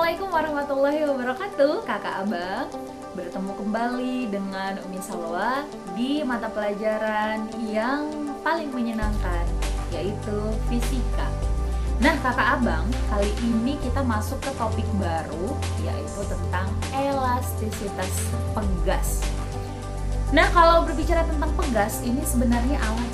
Assalamualaikum warahmatullahi wabarakatuh. Kakak Abang bertemu kembali dengan Umi Salwa di mata pelajaran yang paling menyenangkan, yaitu fisika. Nah kakak abang, kali ini kita masuk ke topik baru, yaitu tentang elastisitas pegas. Nah kalau berbicara tentang pegas, ini sebenarnya alat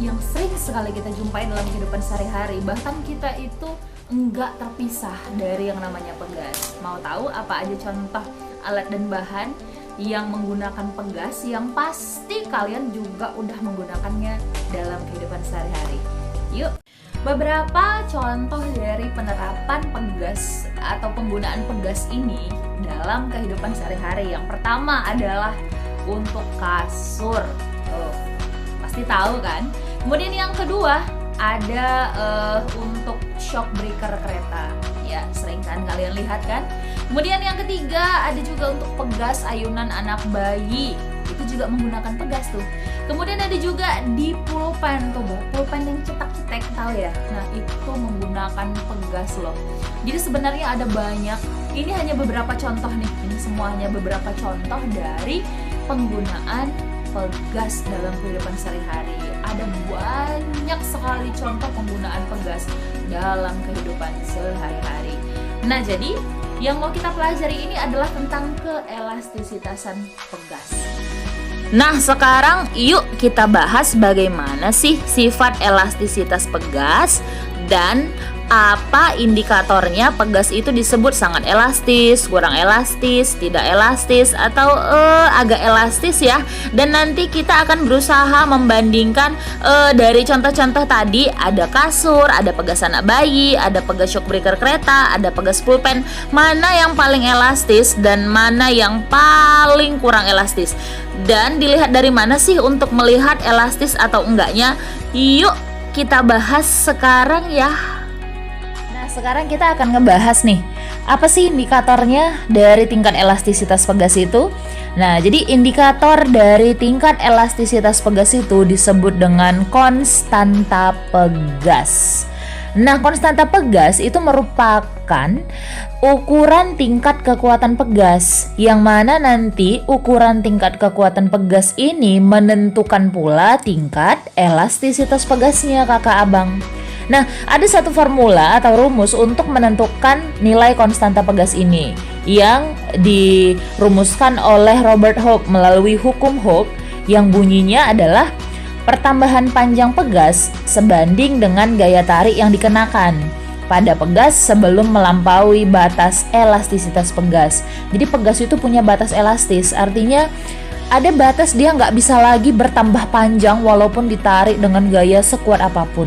yang sering sekali kita jumpai dalam kehidupan sehari-hari. Bahkan kita itu enggak terpisah dari yang namanya pegas. Mau tahu apa aja contoh alat dan bahan yang menggunakan pegas yang pasti kalian juga udah menggunakannya dalam kehidupan sehari-hari? Yuk, beberapa contoh dari penerapan pegas atau penggunaan pegas ini dalam kehidupan sehari-hari. Yang pertama adalah untuk kasur. Pasti tahu kan? Kemudian yang kedua ada untuk shock breaker kereta, ya sering kan kalian lihat kan. Kemudian yang ketiga ada juga untuk pegas ayunan anak bayi, itu juga menggunakan pegas tuh. Kemudian ada juga di pulpen tuh, pulpen yang cetak-cetek tahu ya. Nah itu menggunakan pegas loh. Jadi sebenarnya ada banyak. Ini hanya beberapa contoh nih. Ini semuanya beberapa contoh dari penggunaan pegas dalam kehidupan sehari-hari. Ada banyak sekali contoh penggunaan pegas dalam kehidupan sehari-hari. Nah, jadi yang mau kita pelajari ini adalah tentang keelastisitasan pegas. Nah, sekarang yuk kita bahas bagaimana sih sifat elastisitas pegas dan apa indikatornya pegas itu disebut sangat elastis, kurang elastis, tidak elastis, atau agak elastis ya. Dan nanti kita akan berusaha membandingkan dari contoh-contoh tadi. Ada kasur, ada pegas anak bayi, ada pegas shock breaker kereta, ada pegas pulpen. Mana yang paling elastis dan mana yang paling kurang elastis. Dan dilihat dari mana sih untuk melihat elastis atau enggaknya? Yuk kita bahas sekarang ya. Sekarang kita akan ngebahas nih, apa sih indikatornya dari tingkat elastisitas pegas itu? Nah, jadi indikator dari tingkat elastisitas pegas itu disebut dengan konstanta pegas. Nah, konstanta pegas itu merupakan ukuran tingkat kekuatan pegas, yang mana nanti ukuran tingkat kekuatan pegas ini menentukan pula tingkat elastisitas pegasnya kakak abang. Nah, ada satu formula atau rumus untuk menentukan nilai konstanta pegas ini yang dirumuskan oleh Robert Hooke melalui hukum Hooke yang bunyinya adalah pertambahan panjang pegas sebanding dengan gaya tarik yang dikenakan pada pegas sebelum melampaui batas elastisitas pegas. Jadi pegas itu punya batas elastis, artinya ada batas dia nggak bisa lagi bertambah panjang walaupun ditarik dengan gaya sekuat apapun.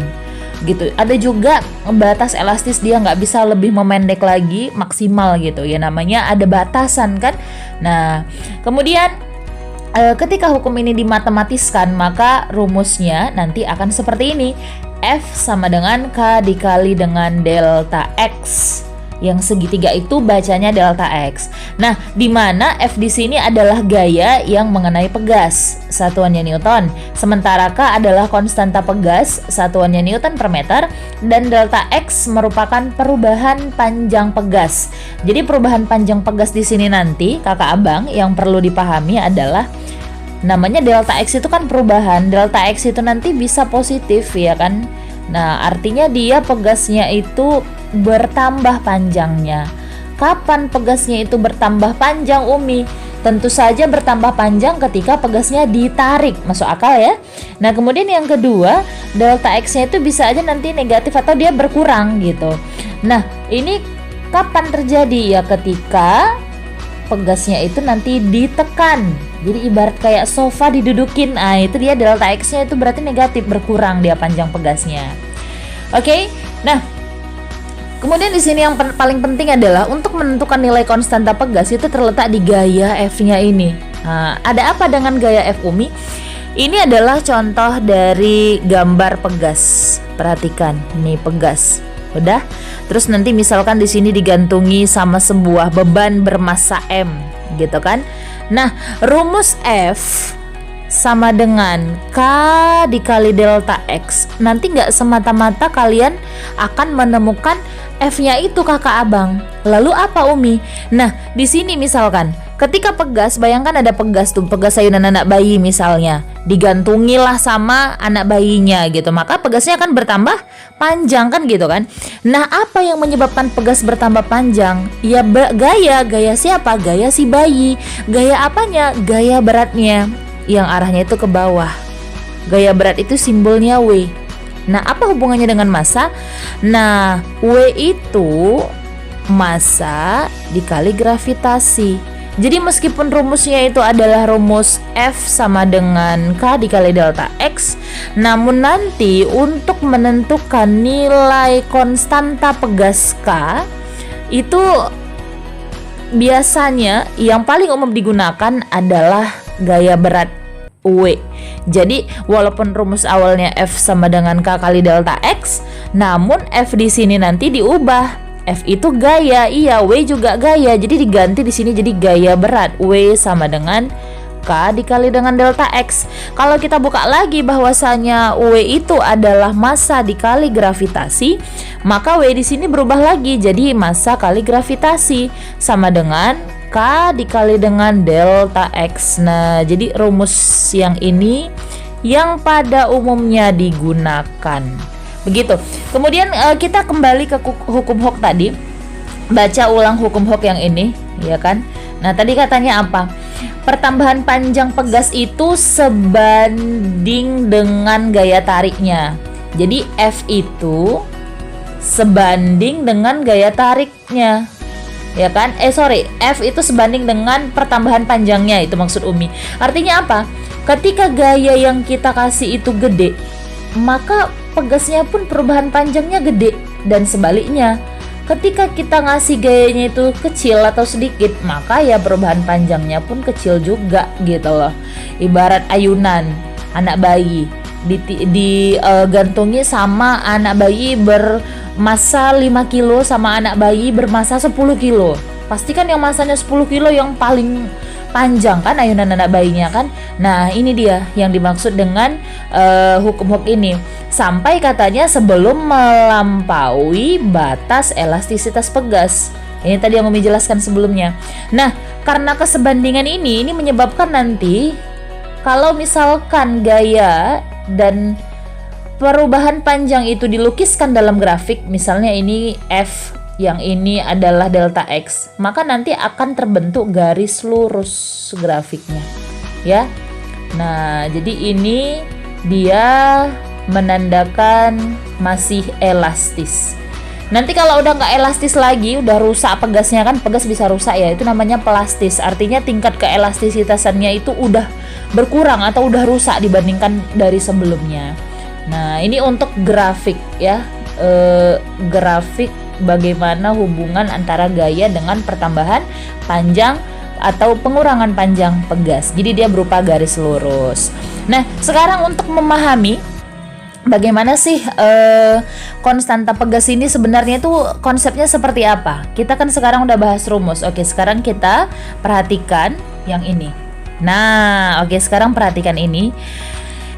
Gitu. Ada juga batas elastis dia nggak bisa lebih memendek lagi maksimal gitu ya, namanya ada batasan kan. Nah kemudian ketika hukum ini dimatematiskan maka rumusnya nanti akan seperti ini. F sama dengan K dikali dengan delta X, yang segitiga itu bacanya delta X. Nah, di mana F di sini adalah gaya yang mengenai pegas, satuannya Newton. Sementara K adalah konstanta pegas, satuannya Newton per meter, dan delta X merupakan perubahan panjang pegas. Jadi perubahan panjang pegas di sini nanti, kakak abang, yang perlu dipahami adalah namanya delta X itu kan perubahan. Delta X itu nanti bisa positif ya kan. Nah, artinya dia pegasnya itu bertambah panjangnya. Kapan pegasnya itu bertambah panjang, Umi? Tentu saja bertambah panjang ketika pegasnya ditarik. Masuk akal ya? Nah, kemudian yang kedua, delta X-nya itu bisa aja nanti negatif atau dia berkurang gitu. Nah, ini kapan terjadi? Ya ketika pegasnya itu nanti ditekan. Jadi ibarat kayak sofa didudukin. Nah, itu dia delta X-nya itu berarti negatif, berkurang dia panjang pegasnya. Oke. Nah, kemudian di sini yang paling penting adalah untuk menentukan nilai konstanta pegas itu terletak di gaya F-nya ini. Nah, ada apa dengan gaya F, Umi? Ini adalah contoh dari gambar pegas. Perhatikan, ini pegas. Udah? Terus nanti misalkan di sini digantungi sama sebuah beban bermassa M, gitu kan? Nah, rumus F sama dengan K dikali delta X. Nanti nggak semata-mata kalian akan menemukan F-nya itu kakak abang. Lalu apa Umi? Nah, di sini misalkan ketika pegas, bayangkan ada pegas tuh, pegas ayunan anak bayi misalnya, digantungilah sama anak bayinya gitu, maka pegasnya akan bertambah panjang kan gitu kan. Nah, apa yang menyebabkan pegas bertambah panjang? Ya gaya siapa? Gaya si bayi. Gaya apanya? Gaya beratnya yang arahnya itu ke bawah. Gaya berat itu simbolnya W. Nah, apa hubungannya dengan massa? Nah, W itu massa dikali gravitasi. Jadi meskipun rumusnya itu adalah rumus F sama dengan K dikali delta X, namun nanti untuk menentukan nilai konstanta pegas K itu biasanya yang paling umum digunakan adalah gaya berat W. Jadi walaupun rumus awalnya F sama dengan K kali delta X, namun F di sini nanti diubah. F itu gaya, iya, W juga gaya. Jadi diganti di sini jadi gaya berat. W sama dengan K dikali dengan delta X. Kalau kita buka lagi bahwasanya W itu adalah massa dikali gravitasi, maka W di sini berubah lagi jadi massa kali gravitasi sama dengan K dikali dengan delta X. Nah, jadi rumus yang ini yang pada umumnya digunakan. Begitu. Kemudian kita kembali ke hukum Hooke tadi. Baca ulang hukum Hooke yang ini, ya kan? Nah, tadi katanya apa? Pertambahan panjang pegas itu sebanding dengan gaya tariknya. Jadi F itu sebanding dengan gaya tariknya. Ya kan? F itu sebanding dengan pertambahan panjangnya, itu maksud Umi. Artinya apa? Ketika gaya yang kita kasih itu gede, maka pegasnya pun perubahan panjangnya gede, dan sebaliknya. Ketika kita ngasih gayanya itu kecil atau sedikit, maka ya perubahan panjangnya pun kecil juga gitu loh. Ibarat ayunan anak bayi digantungi sama anak bayi bermassa 5 kilo sama anak bayi bermassa 10 kilo. Pastikan yang massanya 10 kilo yang paling panjang kan ayunan anak bayinya kan. Nah, ini dia yang dimaksud dengan hukum Hooke ini. Sampai katanya sebelum melampaui batas elastisitas pegas. Ini tadi yang Umi jelaskan sebelumnya. Nah, karena kesebandingan ini menyebabkan nanti kalau misalkan gaya dan perubahan panjang itu dilukiskan dalam grafik, misalnya ini F, yang ini adalah delta X, maka nanti akan terbentuk garis lurus grafiknya, ya. Nah, jadi ini dia menandakan masih elastis. Nanti kalau udah nggak elastis lagi, udah rusak pegasnya kan, pegas bisa rusak ya, itu namanya plastis. Artinya tingkat keelastisitasannya itu udah berkurang atau udah rusak dibandingkan dari sebelumnya. Nah, ini untuk grafik ya, grafik bagaimana hubungan antara gaya dengan pertambahan panjang atau pengurangan panjang pegas. Jadi dia berupa garis lurus. Nah, sekarang untuk memahami bagaimana sih konstanta pegas ini sebenarnya itu konsepnya seperti apa? Kita kan sekarang udah bahas rumus. Oke, sekarang kita perhatikan yang ini. Nah, oke, sekarang perhatikan ini.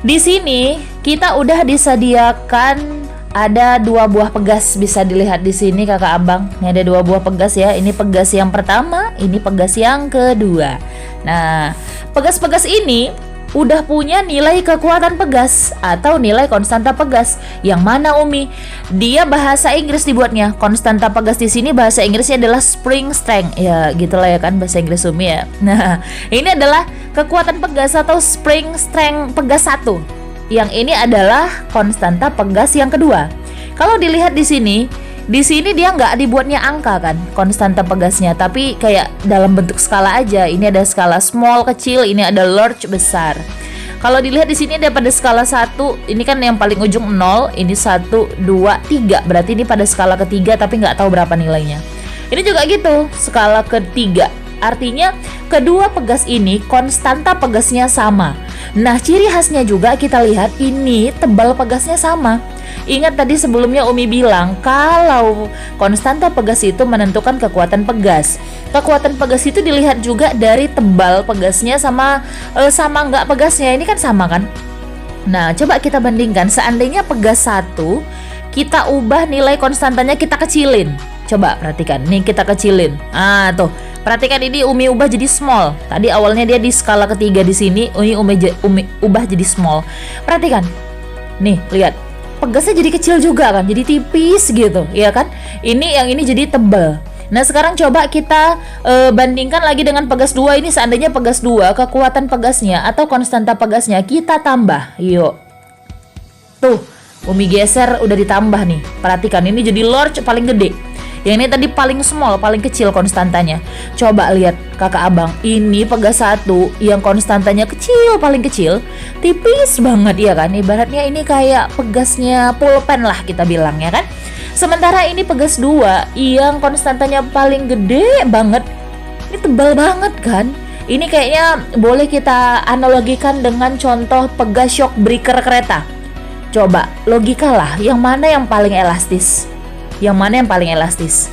Di sini kita udah disediakan ada 2 buah pegas, bisa dilihat di sini kakak abang. Ini ada 2 buah pegas ya. Ini pegas yang pertama, ini pegas yang kedua. Nah, pegas-pegas ini udah punya nilai kekuatan pegas atau nilai konstanta pegas. Yang mana Umi? Dia bahasa Inggris dibuatnya. Konstanta pegas di sini bahasa Inggrisnya adalah spring strength. Ya, gitulah ya kan bahasa Inggris Umi ya. Nah, ini adalah kekuatan pegas atau spring strength pegas 1. Yang ini adalah konstanta pegas yang kedua. Kalau dilihat di sini dia nggak dibuatnya angka kan konstanta pegasnya, tapi kayak dalam bentuk skala aja. Ini ada skala small kecil, ini ada large besar. Kalau dilihat di sini ada pada skala 1, ini kan yang paling ujung 0, ini 1, 2, 3. Berarti ini pada skala ketiga tapi nggak tahu berapa nilainya. Ini juga gitu, skala ketiga. Artinya kedua pegas ini konstanta pegasnya sama. Nah, ciri khasnya juga kita lihat ini tebal pegasnya sama. Ingat tadi sebelumnya Umi bilang kalau konstanta pegas itu menentukan kekuatan pegas. Kekuatan pegas itu dilihat juga dari tebal pegasnya sama nggak pegasnya. Ini kan sama kan? Nah, coba kita bandingkan. Seandainya pegas 1 kita ubah nilai konstantanya, kita kecilin. Coba perhatikan, nih kita kecilin. Tuh, perhatikan ini Umi ubah jadi small. Tadi awalnya dia di skala ketiga di sini, Umi ubah jadi small. Perhatikan, nih lihat, pegasnya jadi kecil juga kan, jadi tipis gitu, ya kan? Yang ini jadi tebal. Nah sekarang coba kita bandingkan lagi dengan pegas 2 ini. Seandainya pegas 2, kekuatan pegasnya atau konstanta pegasnya kita tambah. Yuk. Tuh, Umi geser udah ditambah nih. Perhatikan ini jadi large paling gede. Yang ini tadi paling small, paling kecil konstantanya. Coba lihat kakak abang, ini pegas 1 yang konstantanya kecil, paling kecil, tipis banget ya kan. Ibaratnya ini kayak pegasnya pulpen lah kita bilang ya kan. Sementara ini pegas 2 yang konstantanya paling gede banget, ini tebal banget kan. Ini kayaknya boleh kita analogikan dengan contoh pegas shock breaker kereta. Coba logikalah, yang mana yang paling elastis? Yang mana yang paling elastis?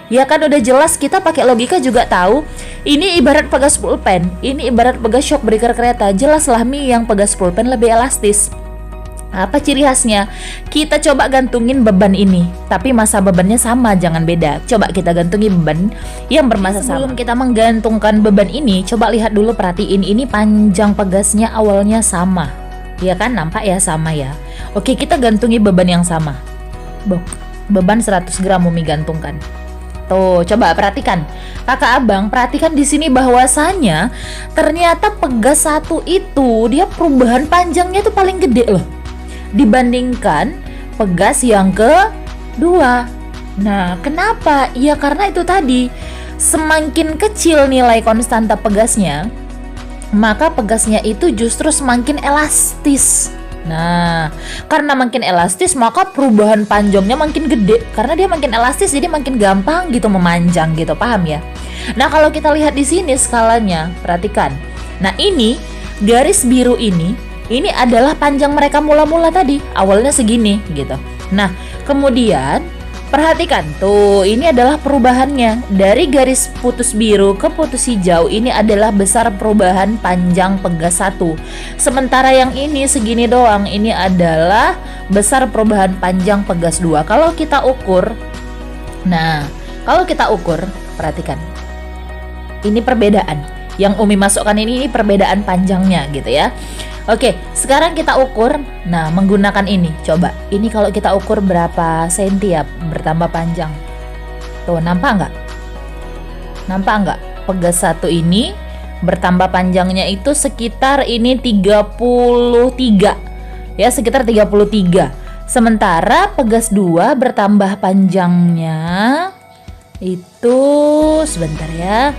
Ya kan udah jelas, kita pakai logika juga tahu. Ini ibarat pegas pulpen, ini ibarat pegas shock breaker kereta. Jelaslah Mi yang pegas pulpen lebih elastis. Apa ciri khasnya? Kita coba gantungin beban ini, tapi masa bebannya sama, jangan beda. Coba kita gantungi beban yang bermasa sama. Sebelum kita menggantungkan beban ini, coba lihat dulu, perhatiin ini panjang pegasnya awalnya sama. Ya kan, nampak ya sama ya. Oke, kita gantungi beban yang sama. Beban 100 gram Umi gantungkan. Tuh, coba perhatikan. Kakak abang, perhatikan di sini bahwasanya ternyata pegas 1 itu dia perubahan panjangnya tuh paling gede loh, dibandingkan pegas yang kedua. Nah, kenapa? Ya karena itu tadi, semakin kecil nilai konstanta pegasnya, maka pegasnya itu justru semakin elastis. Nah, karena makin elastis maka perubahan panjangnya makin gede. Karena dia makin elastis jadi makin gampang gitu memanjang gitu, paham ya? Nah, kalau kita lihat di sini skalanya, perhatikan. Nah, ini garis biru ini adalah panjang mereka mula-mula tadi, awalnya segini gitu. Nah, kemudian perhatikan tuh, ini adalah perubahannya dari garis putus biru ke putus hijau. Ini adalah besar perubahan panjang pegas 1. Sementara yang ini segini doang, ini adalah besar perubahan panjang pegas 2. Kalau kita ukur, perhatikan, ini perbedaan yang Umi masukkan ini perbedaan panjangnya gitu ya. Oke, sekarang kita ukur. Nah, menggunakan ini. Coba, ini kalau kita ukur berapa senti ya bertambah panjang. Tuh, nampak nggak? Nampak nggak? Pegas 1 ini bertambah panjangnya itu sekitar ini 33. Ya, sekitar 33. Sementara pegas 2 bertambah panjangnya itu sebentar ya,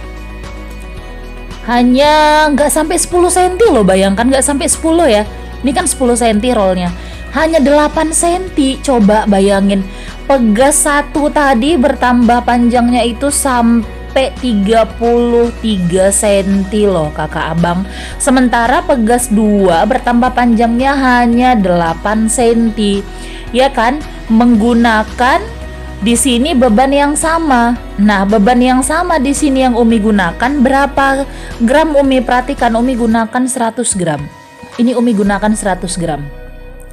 hanya nggak sampai 10 cm loh, bayangkan nggak sampai 10 ya. Ini kan 10 cm rollnya, hanya 8 cm. Coba bayangin, pegas 1 tadi bertambah panjangnya itu sampai 33 cm loh kakak abang. Sementara pegas 2 bertambah panjangnya hanya 8 cm. Ya kan, menggunakan di sini beban yang sama. Nah, beban yang sama di sini yang Umi gunakan berapa gram Umi? Perhatikan, Umi gunakan 100 gram. Ini Umi gunakan 100 gram.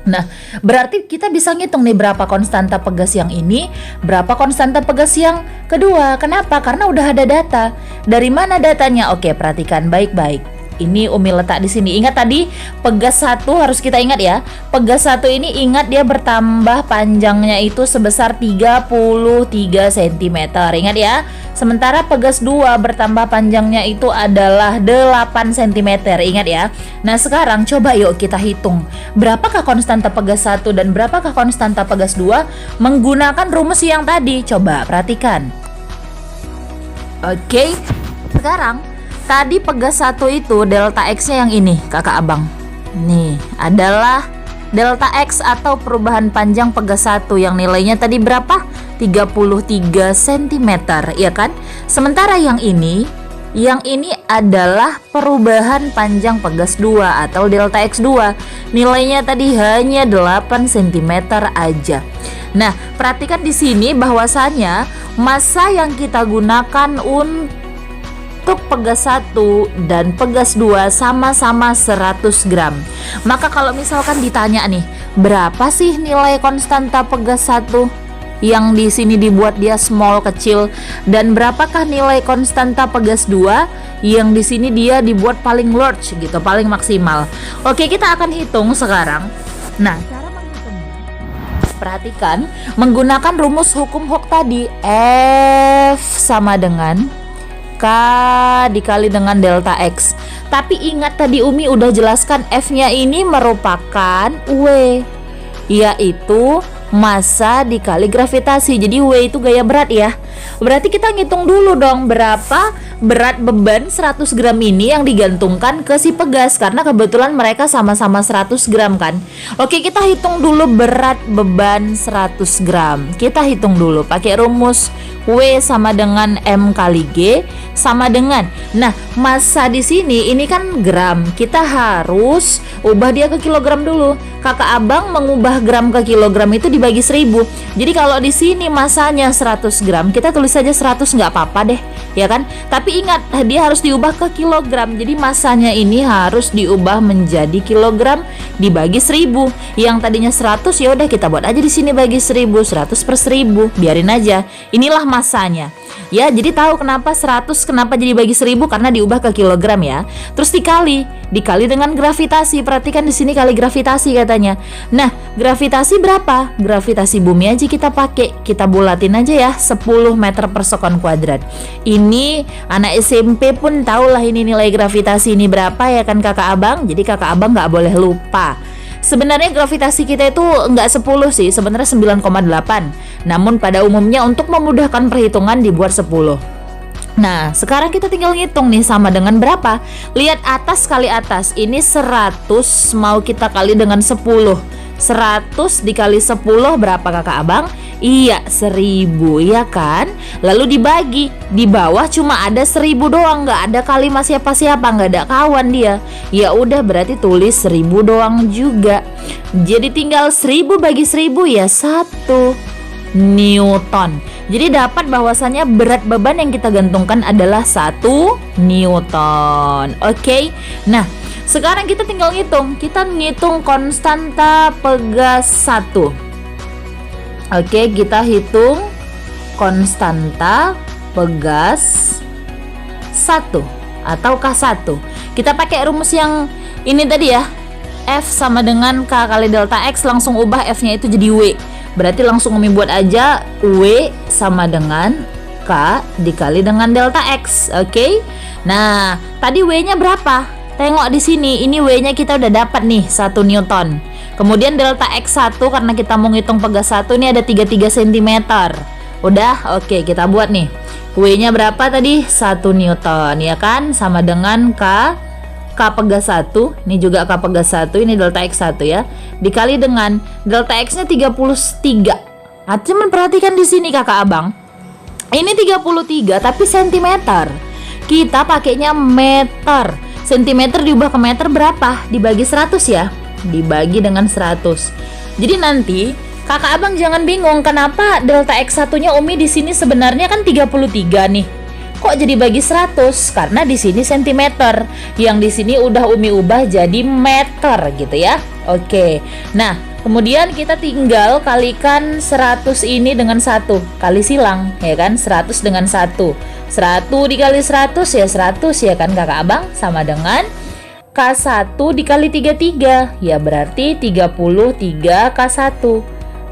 Nah, berarti kita bisa ngitung nih berapa konstanta pegas yang ini, berapa konstanta pegas yang kedua. Kenapa? Karena udah ada data. Dari mana datanya? Oke, perhatikan baik-baik. Ini Umi letak di sini. Ingat tadi pegas 1 harus kita ingat ya. Pegas 1 ini ingat dia bertambah panjangnya itu sebesar 33 cm. Ingat ya. Sementara pegas 2 bertambah panjangnya itu adalah 8 cm. Ingat ya. Nah, sekarang coba yuk kita hitung. Berapakah konstanta pegas 1 dan berapakah konstanta pegas 2 menggunakan rumus yang tadi? Coba perhatikan. Oke. Sekarang tadi pegas 1 itu delta X-nya yang ini kakak abang. Nih adalah delta X atau perubahan panjang pegas 1 yang nilainya tadi berapa? 33 cm ya kan? Sementara yang ini adalah perubahan panjang pegas 2 atau delta X2. Nilainya tadi hanya 8 cm aja. Nah, perhatikan di sini bahwasanya massa yang kita gunakan untuk pegas 1 dan pegas 2 sama-sama 100 gram. Maka kalau misalkan ditanya nih, berapa sih nilai konstanta pegas 1 yang di sini dibuat dia small kecil, dan berapakah nilai konstanta pegas 2 yang di sini dia dibuat paling large gitu, paling maksimal. Oke, kita akan hitung sekarang. Nah, cara menghitungnya, perhatikan menggunakan rumus hukum Hooke tadi, F sama dengan K dikali dengan delta X. Tapi ingat tadi Umi udah jelaskan F-nya ini merupakan W, yaitu massa dikali gravitasi. Jadi W itu gaya berat ya. Berarti kita ngitung dulu dong berapa berat beban 100 gram ini yang digantungkan ke si pegas, karena kebetulan mereka sama-sama 100 gram kan. Oke, kita hitung dulu berat beban 100 gram. Kita hitung dulu pakai rumus W sama dengan M kali G sama dengan, nah massa di sini ini kan gram, kita harus ubah dia ke kilogram dulu. Kakak abang mengubah gram ke kilogram itu dibagi 1000. Jadi kalau di sini massanya 100 gram, kita tulis saja 100, nggak apa-apa deh, ya kan? Tapi ingat, dia harus diubah ke kilogram. Jadi massanya ini harus diubah menjadi kilogram dibagi 1000. Yang tadinya 100 ya udah kita buat aja di sini bagi 1000, 100 per 1000, biarin aja. Inilah massanya. Ya, jadi tahu kenapa 100 kenapa jadi bagi 1000, karena diubah ke kilogram ya. Terus dikali dengan gravitasi. Perhatikan di sini kali gravitasi katanya. Nah, gravitasi berapa? Gravitasi bumi aja kita pakai. Kita bulatin aja ya, 10 meter per sekon kuadrat. Ini anak SMP pun tahu lah ini nilai gravitasi ini berapa ya kan kakak abang. Jadi kakak abang nggak boleh lupa. Sebenarnya gravitasi kita itu nggak 10 sih, sebenarnya 9,8. Namun pada umumnya untuk memudahkan perhitungan dibuat 10. Nah, sekarang kita tinggal ngitung nih sama dengan berapa. Lihat atas kali atas, ini 100 mau kita kali dengan 10. 100 dikali 10 berapa kakak abang? Iya, 1000 ya kan. Lalu dibagi, di bawah cuma ada 1000 doang, nggak ada kalimat siapa-siapa, nggak ada kawan dia. Ya udah, berarti tulis 1000 doang juga. Jadi tinggal 1000 bagi 1000 ya 1 Newton. Jadi dapat bahwasannya berat beban yang kita gantungkan adalah 1 Newton. Oke. Nah, sekarang kita tinggal ngitung. Kita ngitung konstanta pegas 1. Oke, kita hitung konstanta pegas 1 atau K1. Kita pakai rumus yang ini tadi ya. F sama dengan K kali delta X, langsung ubah F-nya itu jadi W. Berarti langsung Umi buat aja W sama dengan K dikali dengan delta X. Oke. Nah, tadi W-nya berapa? Tengok di sini, ini W-nya kita udah dapat nih 1 Newton. Kemudian delta X1 karena kita mau ngitung pegas 1 ini ada 33 cm. Udah, oke, kita buat nih. W-nya berapa tadi? 1 Newton ya kan? Sama dengan K pegas 1. Ini juga K pegas 1, ini delta X1 ya. Dikali dengan delta X-nya 33. Nah, cuman perhatikan di sini kakak abang. Ini 33 tapi cm. Kita pakainya meter. Sentimeter diubah ke meter berapa? Dibagi 100 ya. Dibagi dengan 100. Jadi nanti kakak abang jangan bingung kenapa delta X1-nya Umi di sini sebenarnya kan 33 nih. Kok jadi bagi 100? Karena di sini sentimeter. Yang di sini udah Umi ubah jadi meter gitu ya. Oke. Nah, kemudian kita tinggal kalikan 100 ini dengan 1. Kali silang ya kan? 100 dengan 1. 100 dikali 100 ya 100 ya kan kakak abang, sama dengan K1 dikali 33 ya berarti 33 K1.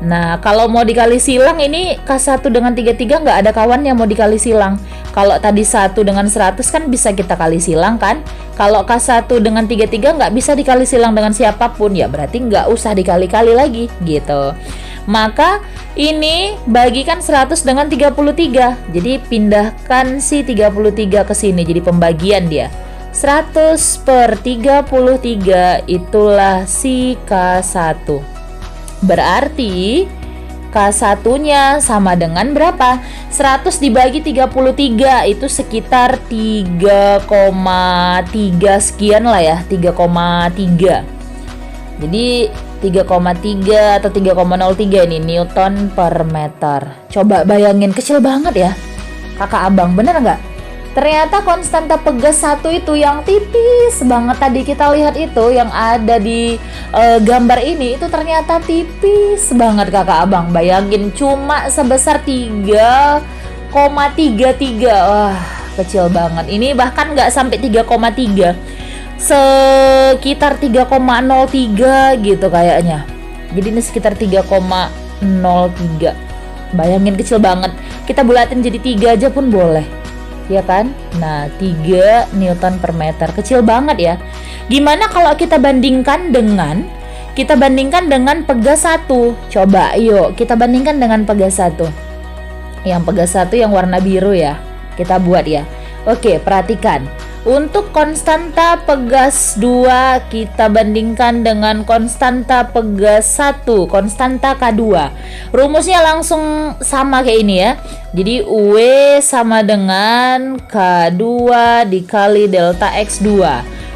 Nah, kalau mau dikali silang ini K1 dengan 33 nggak ada kawan yang mau dikali silang. Kalau tadi 1 dengan 100 kan bisa kita kali silang kan. Kalau K1 dengan 33 nggak bisa dikali silang dengan siapapun, ya berarti nggak usah dikali-kali lagi gitu. Maka ini bagikan 100 dengan 33. Jadi pindahkan si 33 ke sini, jadi pembagian dia. 100 per 33 itulah si K1. Berarti K1-nya sama dengan berapa? 100 dibagi 33 itu sekitar 3,3 sekian lah ya, 3,3. Jadi 3,3 atau 3,03 ini Newton per meter. Coba bayangin, kecil banget ya kakak abang, bener nggak? Ternyata konstanta pegas 1 itu yang tipis banget tadi kita lihat itu yang ada di gambar ini, itu ternyata tipis banget kakak abang. Bayangin cuma sebesar 3,33. Wah, kecil banget. Ini bahkan nggak sampai 3,3, sekitar 3,03 gitu kayaknya. Jadi ini sekitar 3,03. Bayangin kecil banget. Kita bulatin jadi 3 aja pun boleh, ya kan? Nah, 3 Newton per meter, kecil banget ya. Gimana kalau kita bandingkan dengan pegas 1? Coba yuk kita bandingkan dengan pegas 1. Yang pegas 1 yang warna biru ya. Kita buat ya. Oke, perhatikan. Untuk konstanta pegas 2 kita bandingkan dengan konstanta pegas 1, konstanta K2. Rumusnya langsung sama kayak ini ya. Jadi W sama dengan K2 dikali delta X2.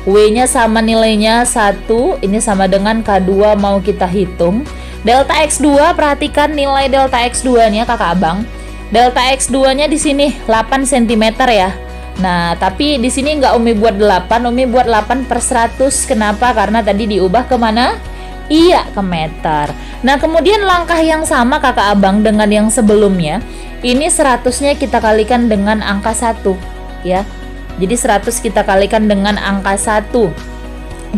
W-nya sama nilainya 1, ini sama dengan K2 mau kita hitung. Delta X2, perhatikan nilai delta X2-nya kakak abang. Delta X2-nya di sini 8 cm ya. Nah, tapi di sini nggak Umi buat 8, Umi buat 8 per 100. Kenapa? Karena tadi diubah ke mana? Iya, ke meter. Nah, kemudian langkah yang sama kakak abang dengan yang sebelumnya. Ini 100-nya kita kalikan dengan angka 1 ya. Jadi 100 kita kalikan dengan angka 1.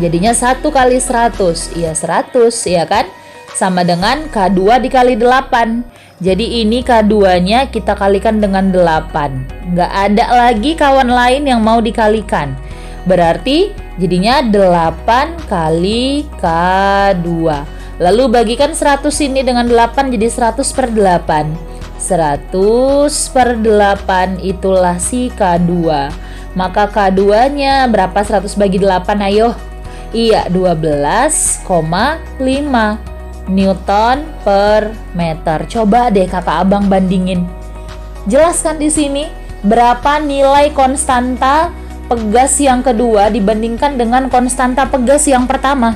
Jadinya 1 kali 100. Iya, 100 ya kan? Sama dengan K2 dikali 8. Jadi ini K2-nya kita kalikan dengan 8. Nggak ada lagi kawan lain yang mau dikalikan. Berarti jadinya 8 kali K2. Lalu bagikan 100 ini dengan 8 jadi 100 per 8. 100 per 8 itulah si K2. Maka K2-nya berapa 100 bagi 8? Ayo. Iya, 12,5 Newton per meter. Coba deh kakak abang bandingin. Jelaskan di sini berapa nilai konstanta pegas yang kedua dibandingkan dengan konstanta pegas yang pertama.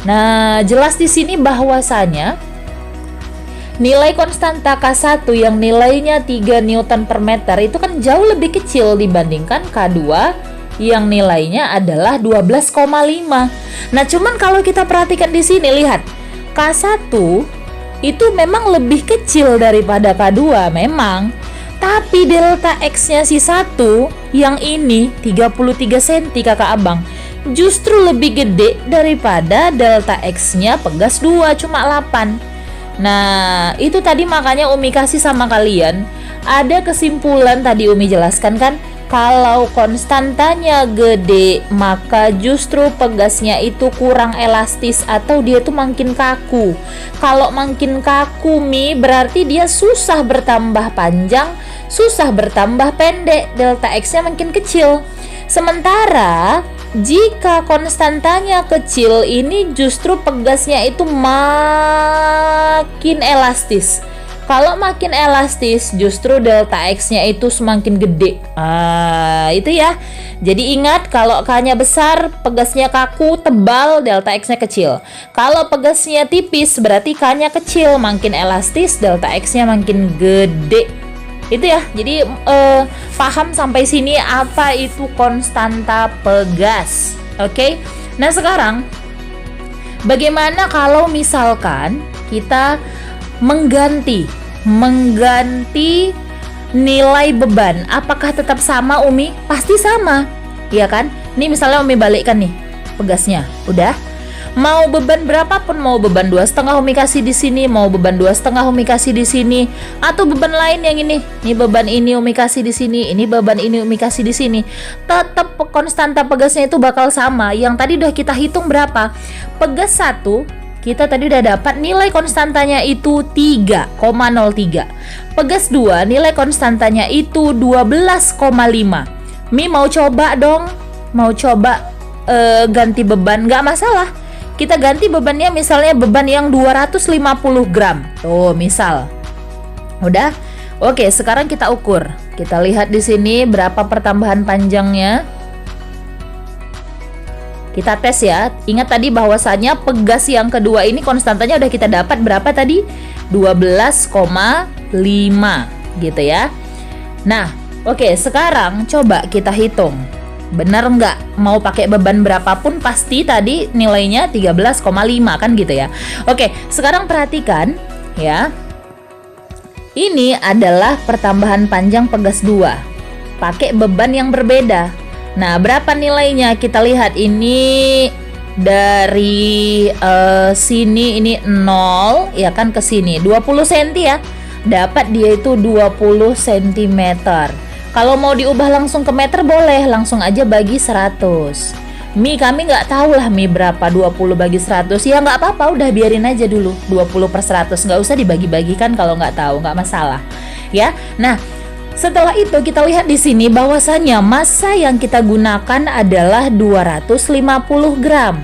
Nah, jelas di sini bahwasanya nilai konstanta K1 yang nilainya 3 Newton per meter itu kan jauh lebih kecil dibandingkan K2 yang nilainya adalah 12,5. Nah, cuman kalau kita perhatikan di sini lihat K1 itu memang lebih kecil daripada K2 memang. Tapi delta X-nya si 1 yang ini 33 cm kakak abang justru lebih gede daripada delta X-nya pegas 2 cuma 8. Nah, itu tadi makanya Umi kasih sama kalian. Ada kesimpulan tadi Umi jelaskan kan, kalau konstantanya gede maka justru pegasnya itu kurang elastis atau dia tuh makin kaku. Kalau makin kaku Mi berarti dia susah bertambah panjang, susah bertambah pendek, delta X-nya makin kecil. Sementara jika konstantanya kecil ini justru pegasnya itu makin elastis. Kalau makin elastis justru delta X-nya itu semakin gede. Itu ya. Jadi ingat kalau K-nya besar, pegasnya kaku, tebal, delta X-nya kecil. Kalau pegasnya tipis berarti K-nya kecil, makin elastis, delta X-nya makin gede. Itu ya. Jadi paham sampai sini apa itu konstanta pegas. Oke. Nah, sekarang bagaimana kalau misalkan kita mengganti nilai beban, apakah tetap sama Umi? Pasti sama, ya kan? Ini misalnya Umi balikkan nih pegasnya, udah. Mau beban berapapun, mau beban 2,5 Umi kasih di sini, mau beban 2,5 Umi kasih di sini, atau beban lain yang ini beban ini Umi kasih di sini, ini beban ini Umi kasih di sini, tetap konstanta pegasnya itu bakal sama. Yang tadi udah kita hitung berapa? Pegas 1 kita tadi udah dapat nilai konstantanya itu 3,03. Pegas 2 nilai konstantanya itu 12,5. Mi mau coba dong? Mau coba ganti beban? Nggak masalah. Kita ganti bebannya misalnya beban yang 250 gram. Tuh, misal. Udah? Oke, sekarang kita ukur. Kita lihat di sini berapa pertambahan panjangnya. Kita tes ya. Ingat tadi bahwasannya pegas yang kedua ini konstantanya udah kita dapat berapa tadi? 12,5 gitu ya. Nah, Oke, sekarang coba kita hitung. Benar nggak? Mau pakai beban berapapun pasti tadi nilainya 13,5 kan gitu ya. Oke, sekarang perhatikan ya. Ini adalah pertambahan panjang pegas 2. Pakai beban yang berbeda. Nah, berapa nilainya? Kita lihat ini dari sini ini 0 ya kan, ke sini 20 cm ya. Dapat dia itu 20 cm. Kalau mau diubah langsung ke meter boleh, langsung aja bagi 100. Mi kami nggak tahu lah mi berapa, 20 bagi 100 ya nggak apa-apa, udah biarin aja dulu 20/100, nggak usah dibagi-bagikan kalau nggak tahu, nggak masalah ya. Nah, setelah itu kita lihat di sini bahwasanya massa yang kita gunakan adalah 250 gram.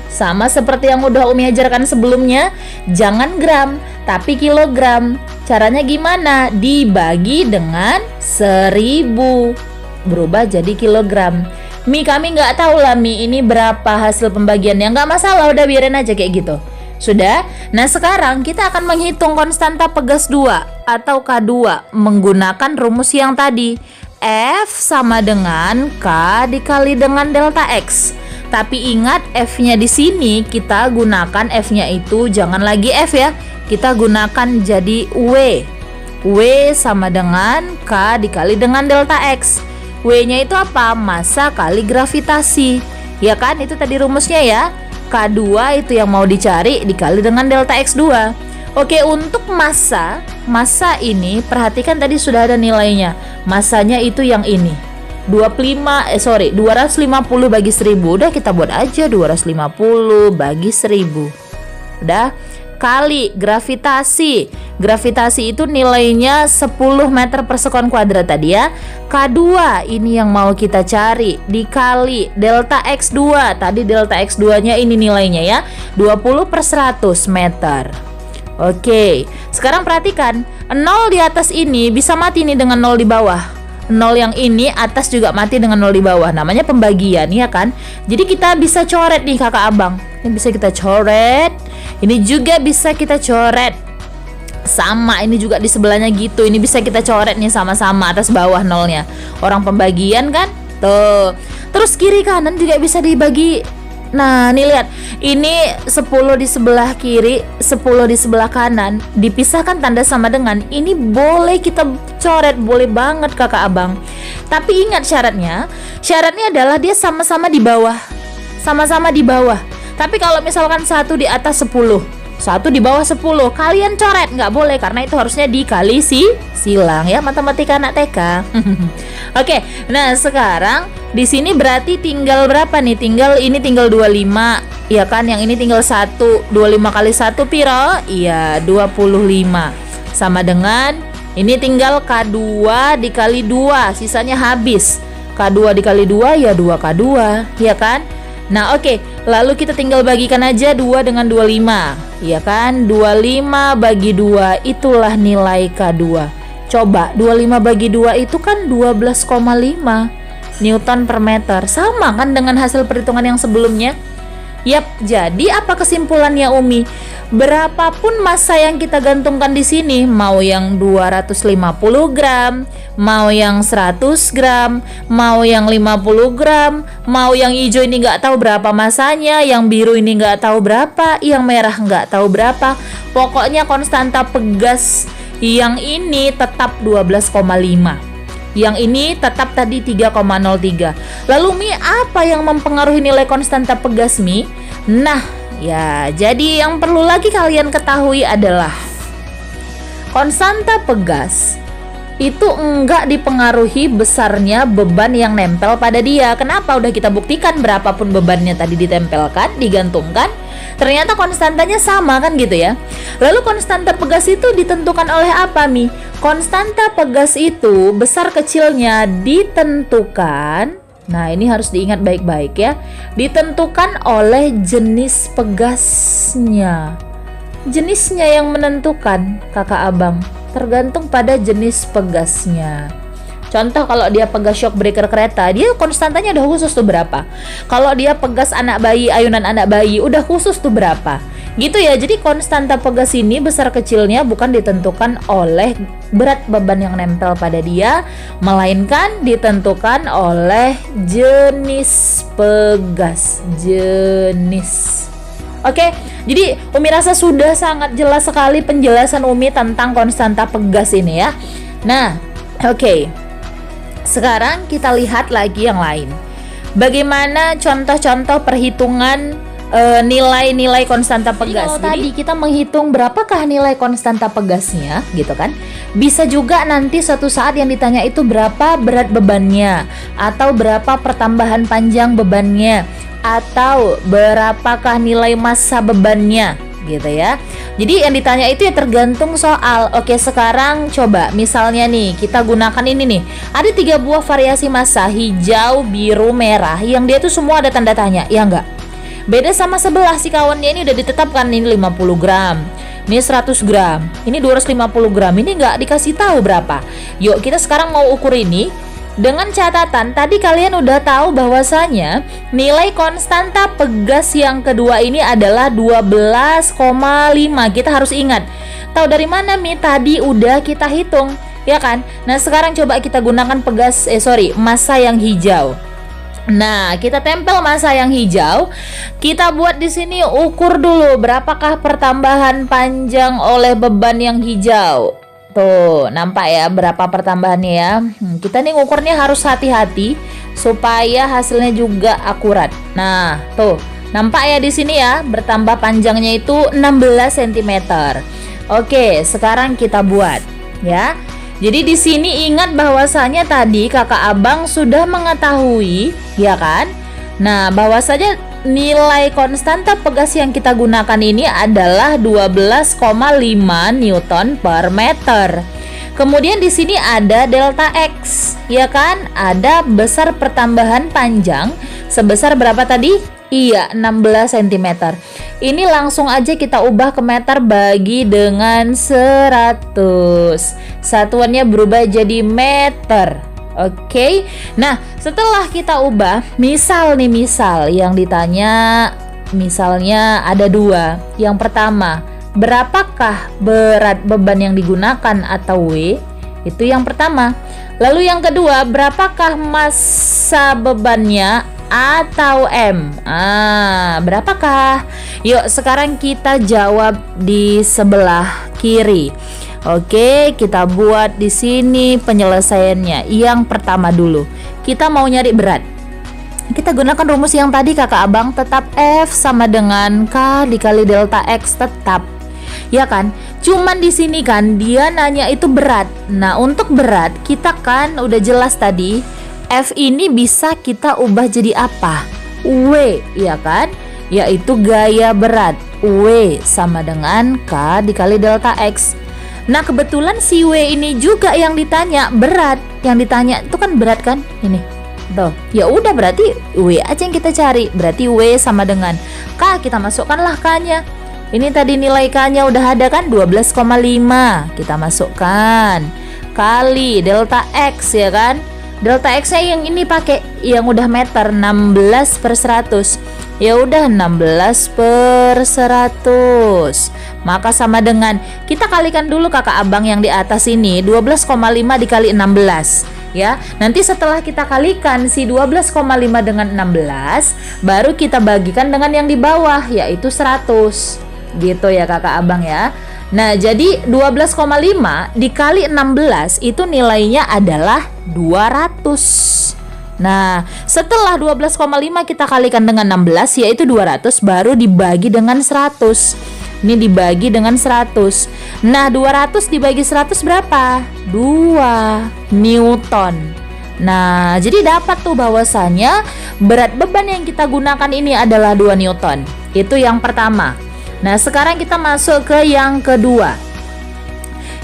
Sama seperti yang udah Umi ajarkan sebelumnya, jangan gram tapi kilogram. Caranya gimana? Dibagi dengan 1000, berubah jadi kilogram. Mi kami nggak tahu lah mi ini berapa hasil pembagiannya, nggak masalah, udah biarin aja kayak gitu. Sudah? Nah, sekarang kita akan menghitung konstanta pegas 2 atau K2 menggunakan rumus yang tadi. F sama dengan K dikali dengan delta X. Tapi ingat, F-nya di sini kita gunakan F-nya itu jangan lagi F ya. Kita gunakan jadi W. W sama dengan K dikali dengan delta X. W-nya itu apa? Massa kali gravitasi. Ya kan? Itu tadi rumusnya ya. K2 itu yang mau dicari dikali dengan delta X2. Oke, untuk massa ini perhatikan tadi sudah ada nilainya. Massanya itu yang ini. 250 bagi 1000. Udah kita buat aja 250 bagi 1000. Udah. Kali gravitasi. Gravitasi itu nilainya 10 meter per sekon kuadrat tadi ya. K2 ini yang mau kita cari, dikali delta X2. Tadi delta X2 nya ini nilainya ya, 20/100 meter. Oke, sekarang perhatikan 0 di atas ini bisa mati nih dengan 0 di bawah. 0 yang ini atas juga mati dengan 0 di bawah. Namanya pembagian ya kan. Jadi kita bisa coret nih kakak abang. Ini bisa kita coret. Ini juga bisa kita coret. Sama, ini juga di sebelahnya gitu. Ini bisa kita coret nih sama-sama atas bawah 0-nya. Orang pembagian kan? Tuh. Terus kiri kanan juga bisa dibagi. Nah, nih lihat. Ini 10 di sebelah kiri, 10 di sebelah kanan. Dipisahkan tanda sama dengan. Ini boleh kita coret, boleh banget kakak abang. Tapi ingat syaratnya. Syaratnya adalah dia sama-sama di bawah. Sama-sama di bawah. Tapi kalau misalkan satu di atas 10, satu di bawah 10, kalian coret, nggak boleh karena itu harusnya dikali silang ya, matematika anak TK. Oke, nah sekarang di sini berarti tinggal berapa nih? Ini tinggal 25, ya kan? Yang ini tinggal 1. 25 kali 1 piro? Iya, 25. Sama dengan ini tinggal K2 dikali 2, sisanya habis. K2 dikali 2 ya 2K2, ya kan? Nah, oke. Lalu kita tinggal bagikan aja 2 dengan 25. Ya kan? 25 bagi 2 itulah nilai K2. Coba 25 bagi 2 itu kan 12,5 Newton per meter. Sama kan dengan hasil perhitungan yang sebelumnya? Yap, jadi apa kesimpulannya Umi? Berapapun massa yang kita gantungkan di sini, mau yang 250 gram, mau yang 100 gram, mau yang 50 gram, mau yang hijau ini nggak tahu berapa massanya, yang biru ini nggak tahu berapa, yang merah nggak tahu berapa. Pokoknya konstanta pegas yang ini tetap 12,5. Yang ini tetap tadi 3,03. Lalu Mi, apa yang mempengaruhi nilai konstanta pegas Mi? Nah, ya, jadi yang perlu lagi kalian ketahui adalah konstanta pegas itu enggak dipengaruhi besarnya beban yang nempel pada dia. Kenapa? Udah kita buktikan berapapun bebannya tadi ditempelkan, digantungkan, ternyata konstantanya sama kan gitu ya. Lalu konstanta pegas itu ditentukan oleh apa Mi? Konstanta pegas itu besar kecilnya ditentukan, nah ini harus diingat baik-baik ya, ditentukan oleh jenis pegasnya. Jenisnya yang menentukan kakak abang, tergantung pada jenis pegasnya. Contoh kalau dia pegas shock breaker kereta, dia konstantanya udah khusus tuh berapa. Kalau dia pegas anak bayi, ayunan anak bayi, udah khusus tuh berapa. Gitu ya. Jadi konstanta pegas ini besar kecilnya bukan ditentukan oleh berat beban yang nempel pada dia, melainkan ditentukan oleh jenis pegas. Oke, jadi Umi rasa sudah sangat jelas sekali penjelasan Umi tentang konstanta pegas ini ya. Nah, oke. Sekarang kita lihat lagi yang lain. Bagaimana contoh-contoh perhitungan nilai-nilai konstanta pegas. Jadi tadi kita menghitung berapakah nilai konstanta pegasnya gitu kan. Bisa juga nanti suatu saat yang ditanya itu berapa berat bebannya, atau berapa pertambahan panjang bebannya, atau berapakah nilai massa bebannya gitu ya. Jadi yang ditanya itu ya tergantung soal. Oke, sekarang coba misalnya nih kita gunakan ini nih. Ada 3 buah variasi massa, hijau, biru, merah, yang dia tuh semua ada tanda tanya, ya enggak? Beda sama sebelah si kawannya ini udah ditetapkan, ini 50 gram, ini 100 gram, ini 250 gram, ini nggak dikasih tahu berapa. Yuk kita sekarang mau ukur ini dengan catatan tadi kalian udah tahu bahwasanya nilai konstanta pegas yang kedua ini adalah 12,5. Kita harus ingat. Tahu dari mana Mi? Tadi udah kita hitung, ya kan? Nah, sekarang coba kita gunakan massa yang hijau. Nah, kita tempel massa yang hijau. Kita buat di sini ukur dulu berapakah pertambahan panjang oleh beban yang hijau. Tuh, nampak ya berapa pertambahannya ya. Kita nih ngukurnya harus hati-hati supaya hasilnya juga akurat. Nah, tuh, nampak ya di sini ya, bertambah panjangnya itu 16 cm. Oke, sekarang kita buat ya. Jadi di sini ingat bahwasanya tadi kakak abang sudah mengetahui, ya kan? Nah, bahwasanya nilai konstanta pegas yang kita gunakan ini adalah 12,5 Newton per meter. Kemudian di sini ada delta X, ya kan? Ada besar pertambahan panjang sebesar berapa tadi? Iya, 16 cm. Ini langsung aja kita ubah ke meter bagi dengan 100. Satuannya berubah jadi meter. Oke. Nah, setelah kita ubah, misal yang ditanya misalnya ada 2. Yang pertama, berapakah berat beban yang digunakan atau W? Itu yang pertama. Lalu yang kedua, berapakah massa bebannya atau M? Berapakah? Yuk sekarang kita jawab di sebelah kiri. Oke, kita buat di sini penyelesaiannya. Yang pertama dulu, kita mau nyari berat. Kita gunakan rumus yang tadi kakak abang, tetap F sama dengan K dikali delta X tetap. Ya kan? Cuman di sini kan dia nanya itu berat. Nah, untuk berat kita kan udah jelas tadi. F ini bisa kita ubah jadi apa? W, ya kan? Yaitu gaya berat. W sama dengan K dikali delta X. Nah, kebetulan si W ini juga yang ditanya berat. Yang ditanya itu kan berat kan? Ini. Tuh. Ya udah berarti W aja yang kita cari. Berarti W sama dengan K, kita masukkanlah K-nya. Ini tadi nilai K-nya udah ada kan 12,5. Kita masukkan kali delta X, ya kan? Delta X-nya yang ini pakai yang udah meter, 16 per 100. Ya udah 16 per 100. Maka sama dengan, kita kalikan dulu kakak abang yang di atas ini, 12,5 dikali 16. Ya, nanti setelah kita kalikan si 12,5 dengan 16, baru kita bagikan dengan yang di bawah, yaitu 100. Gitu ya kakak abang ya. Nah, jadi 12,5 dikali 16 itu nilainya adalah 200. Nah, setelah 12,5 kita kalikan dengan 16 yaitu 200, baru dibagi dengan 100. Ini dibagi dengan 100. Nah, 200 dibagi 100 berapa? 2 Newton. Nah, jadi dapat tuh bahwasanya berat beban yang kita gunakan ini adalah 2 Newton. Itu yang pertama. Nah, sekarang kita masuk ke yang kedua.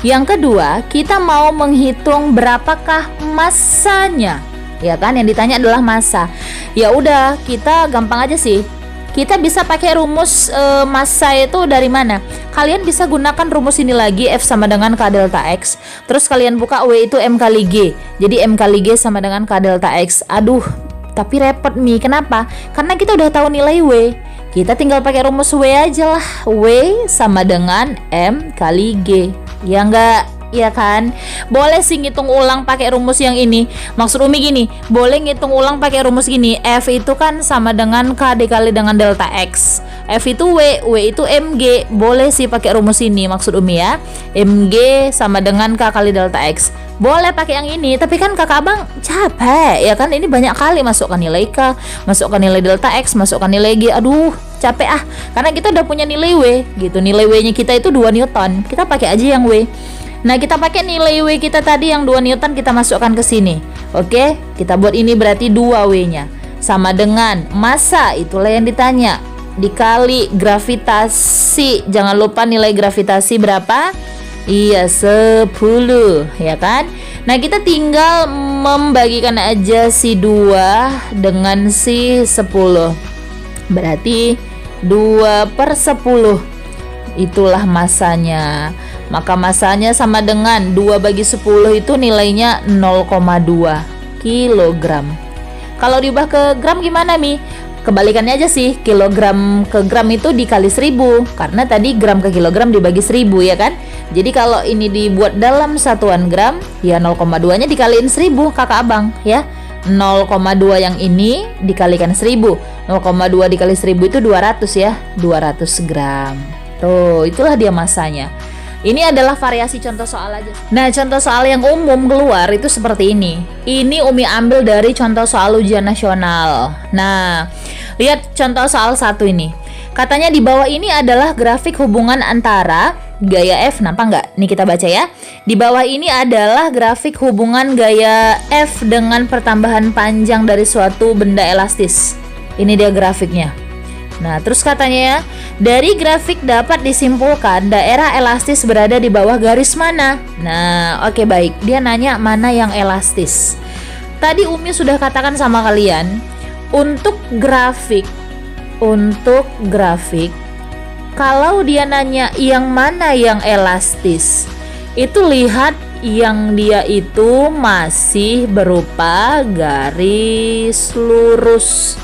Yang kedua, kita mau menghitung berapakah massanya. Ya kan, yang ditanya adalah massa. Ya udah, kita gampang aja sih. Kita bisa pakai rumus massa itu dari mana? Kalian bisa gunakan rumus ini lagi, F sama dengan K delta X. Terus kalian buka W itu M kali G. Jadi M kali G sama dengan K delta X. Aduh, tapi repot Mi. Kenapa? Karena kita udah tahu nilai W. Kita tinggal pakai rumus W aja lah. W sama dengan M kali G. Ya enggak? Ya kan? Boleh sih ngitung ulang pakai rumus yang ini. Maksud Umi gini, boleh ngitung ulang pakai rumus gini. F itu kan sama dengan K dikali dengan delta X. F itu W itu MG. Boleh sih pakai rumus ini maksud Umi ya. MG sama dengan K kali delta X. Boleh pakai yang ini, tapi kan kakak abang capek ya kan, ini banyak kali masukkan nilai K, masukkan nilai delta X, masukkan nilai G. Aduh, capek ah. Karena kita udah punya nilai W gitu. Nilai W-nya kita itu 2 Newton. Kita pakai aja yang W. Nah, kita pakai nilai W kita tadi yang 2 Newton kita masukkan ke sini. Oke, kita buat ini berarti 2 W-nya. Sama dengan massa, itulah yang ditanya. Dikali gravitasi. Jangan lupa nilai gravitasi berapa? Iya, 10, ya kan? Nah, kita tinggal membagikan aja si 2 dengan si 10. Berarti 2/10. Itulah masanya. Maka masanya sama dengan 2 bagi 10 itu nilainya 0,2 kilogram. Kalau diubah ke gram gimana, Mi? Kebalikannya aja sih, kilogram ke gram itu dikali 10. Karena tadi gram ke kilogram dibagi 10 ya kan? Jadi kalau ini dibuat dalam satuan gram, ya 0,2 nya dikaliin 1000 kakak abang ya. 0,2 yang ini dikalikan 1000. 0,2 dikali 1000 itu 200 ya, 200 gram. Tuh, itulah dia masanya. Ini adalah variasi contoh soal aja. Nah, contoh soal yang umum keluar itu seperti ini. Ini Umi ambil dari contoh soal ujian nasional. Nah, lihat contoh soal 1 ini. Katanya di bawah ini adalah grafik hubungan antara gaya F, nampak nggak? Nih kita baca ya. Di bawah ini adalah grafik hubungan gaya F dengan pertambahan panjang dari suatu benda elastis. Ini dia grafiknya. Nah, terus katanya ya, dari grafik dapat disimpulkan daerah elastis berada di bawah garis mana? Nah, oke baik. Dia nanya mana yang elastis. Tadi Umi sudah katakan sama kalian, untuk grafik, kalau dia nanya yang mana yang elastis, itu lihat yang dia itu masih berupa garis lurus.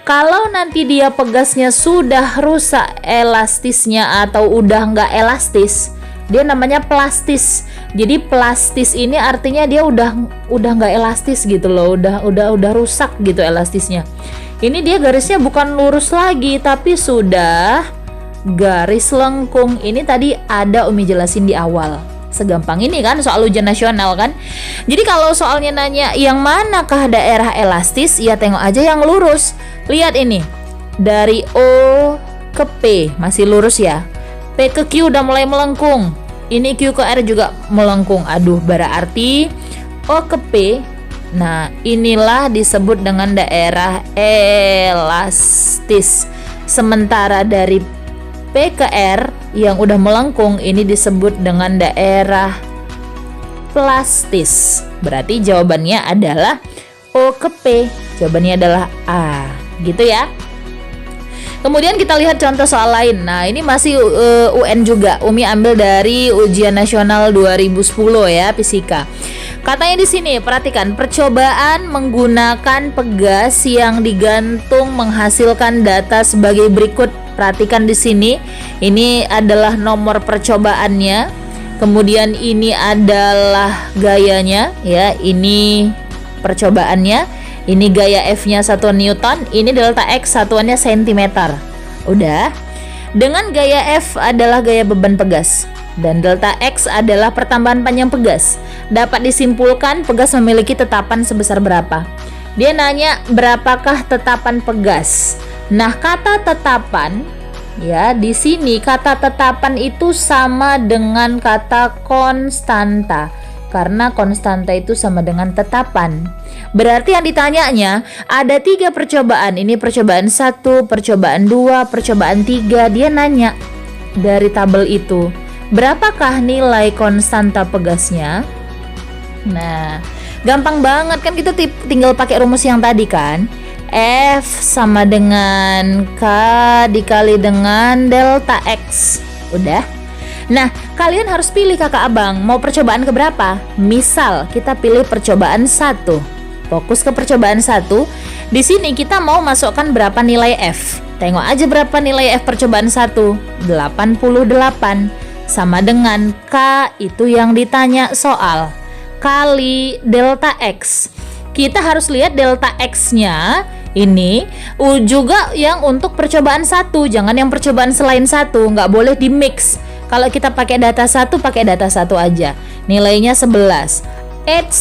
Kalau nanti dia pegasnya sudah rusak elastisnya atau udah nggak elastis, dia namanya plastis. Jadi plastis ini artinya dia udah nggak elastis gitu loh, udah rusak gitu elastisnya. Ini dia garisnya bukan lurus lagi, tapi sudah garis lengkung. Ini tadi ada Umi jelasin di awal. Segampang ini kan soal ujian nasional kan. Jadi kalau soalnya nanya yang manakah daerah elastis, ya tengok aja yang lurus. Lihat ini, dari O ke P masih lurus ya. P ke Q udah mulai melengkung. Ini Q ke R juga melengkung. Aduh, berarti O ke P. Nah, inilah disebut dengan daerah elastis. Sementara dari P ke R yang udah melengkung ini disebut dengan daerah plastis. Berarti jawabannya adalah O ke P. Jawabannya adalah A. Gitu ya. Kemudian kita lihat contoh soal lain. Nah, ini masih UN juga. Umi ambil dari ujian nasional 2010 ya, fisika. Katanya di sini, perhatikan, percobaan menggunakan pegas yang digantung menghasilkan data sebagai berikut. Perhatikan di sini, ini adalah nomor percobaannya. Kemudian ini adalah gayanya ya, ini percobaannya. Ini gaya F-nya satuan Newton, ini delta X satuannya cm. Udah. Dengan gaya F adalah gaya beban pegas dan delta X adalah pertambahan panjang pegas. Dapat disimpulkan pegas memiliki tetapan sebesar berapa? Dia nanya berapakah tetapan pegas. Nah, kata tetapan ya, di sini kata tetapan itu sama dengan kata konstanta. Karena konstanta itu sama dengan tetapan. Berarti yang ditanyanya ada 3 percobaan. Ini percobaan 1, percobaan 2, percobaan 3. Dia nanya dari tabel itu, berapakah nilai konstanta pegasnya? Nah, gampang banget kan, kita tinggal pakai rumus yang tadi kan. F sama dengan K dikali dengan delta X. Udah. Nah, kalian harus pilih kakak abang, mau percobaan keberapa? Misal kita pilih percobaan 1. Fokus ke percobaan 1. Di sini kita mau masukkan berapa nilai F? Tengok aja berapa nilai F percobaan 1. 88. Sama dengan K itu yang ditanya soal. Kali delta X. Kita harus lihat delta X-nya ini juga yang untuk percobaan 1. Jangan yang percobaan selain 1. Nggak boleh di mix. Kalau kita pakai data 1, pakai data 1 aja. Nilainya 11.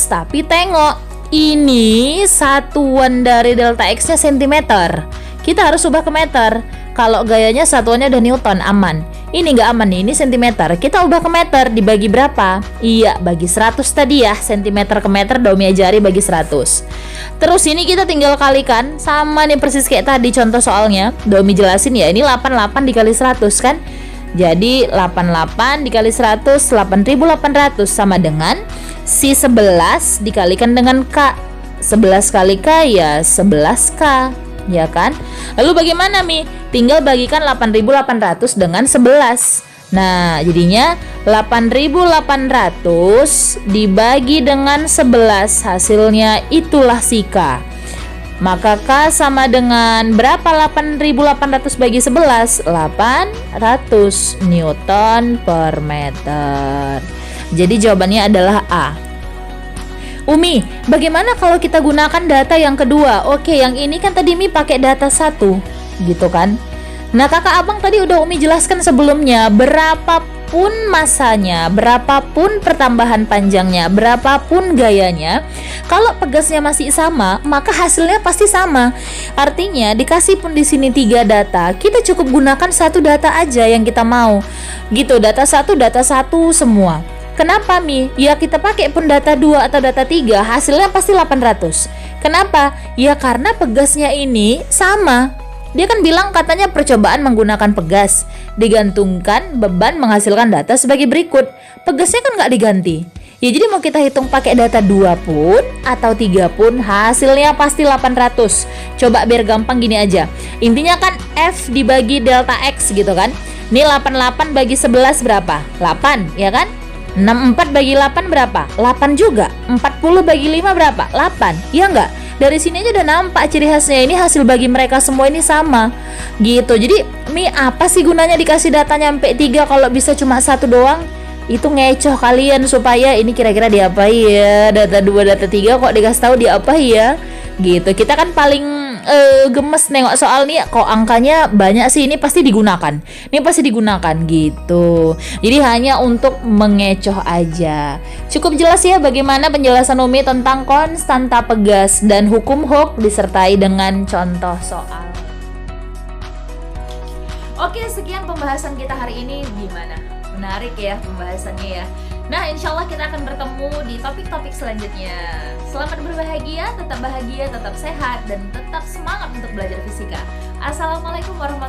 Tapi tengok, ini satuan dari delta X-nya cm. Kita harus ubah ke meter. Kalau gayanya satuannya udah Newton, aman. Ini nggak aman nih, ini cm. Kita ubah ke meter, dibagi berapa? Iya, bagi 100 tadi ya. Cm ke meter, Daumi ajari bagi 100. Terus ini kita tinggal kalikan. Sama nih persis kayak tadi contoh soalnya. Daumi jelasin ya, ini 88 dikali 100 kan. Jadi 88 dikali 100, 8.800 sama dengan si 11 dikalikan dengan K. 11 kali K ya 11K, ya kan? Lalu bagaimana Mi? Tinggal bagikan 8.800 dengan 11. Nah, jadinya 8.800 dibagi dengan 11, hasilnya itulah si K. Maka K sama dengan berapa 8.800 bagi 11? 800 Newton per meter. Jadi jawabannya adalah A. Umi, bagaimana kalau kita gunakan data yang kedua? Oke, yang ini kan tadi Mi pakai data 1, gitu kan? Nah, kakak abang tadi udah Umi jelaskan sebelumnya, berapapun masanya, berapapun pertambahan panjangnya, berapapun gayanya, kalau pegasnya masih sama, maka hasilnya pasti sama. Artinya, dikasih pun di sini 3 data, kita cukup gunakan 1 data aja yang kita mau. Gitu, data 1 semua. Kenapa Mi? Ya kita pakai pun data 2 atau data 3, hasilnya pasti 800. Kenapa? Ya karena pegasnya ini sama. Dia kan bilang katanya percobaan menggunakan pegas, digantungkan beban menghasilkan data sebagai berikut. Pegasnya kan nggak diganti. Ya jadi mau kita hitung pakai data 2 pun atau 3 pun hasilnya pasti 800. Coba biar gampang gini aja. Intinya kan F dibagi delta X gitu kan. Ini 88 bagi 11 berapa? 8, ya kan? 64 bagi 8 berapa? 8 juga. 40 bagi 5 berapa? 8. Ya enggak? Dari sini aja udah nampak ciri khasnya, ini hasil bagi mereka semua ini sama. Gitu. Jadi, Mi apa sih gunanya dikasih datanya sampai 3 kalau bisa cuma 1 doang? Itu ngecoh kalian supaya ini kira-kira diapain ya? Data 2, data 3 kok dikasih tahu diapain ya? Gitu. Kita kan paling gemes nengok soal nih, kok angkanya banyak sih, ini pasti digunakan. Ini pasti digunakan gitu. Jadi hanya untuk mengecoh aja. Cukup jelas ya bagaimana penjelasan Umi tentang konstanta pegas dan hukum Hooke disertai dengan contoh soal. Oke, sekian pembahasan kita hari ini. Gimana? Menarik ya pembahasannya ya. Nah, insya Allah kita akan bertemu di topik-topik selanjutnya. Selamat berbahagia, tetap sehat, dan tetap semangat untuk belajar fisika. Assalamualaikum warahmatullahi wabarakatuh.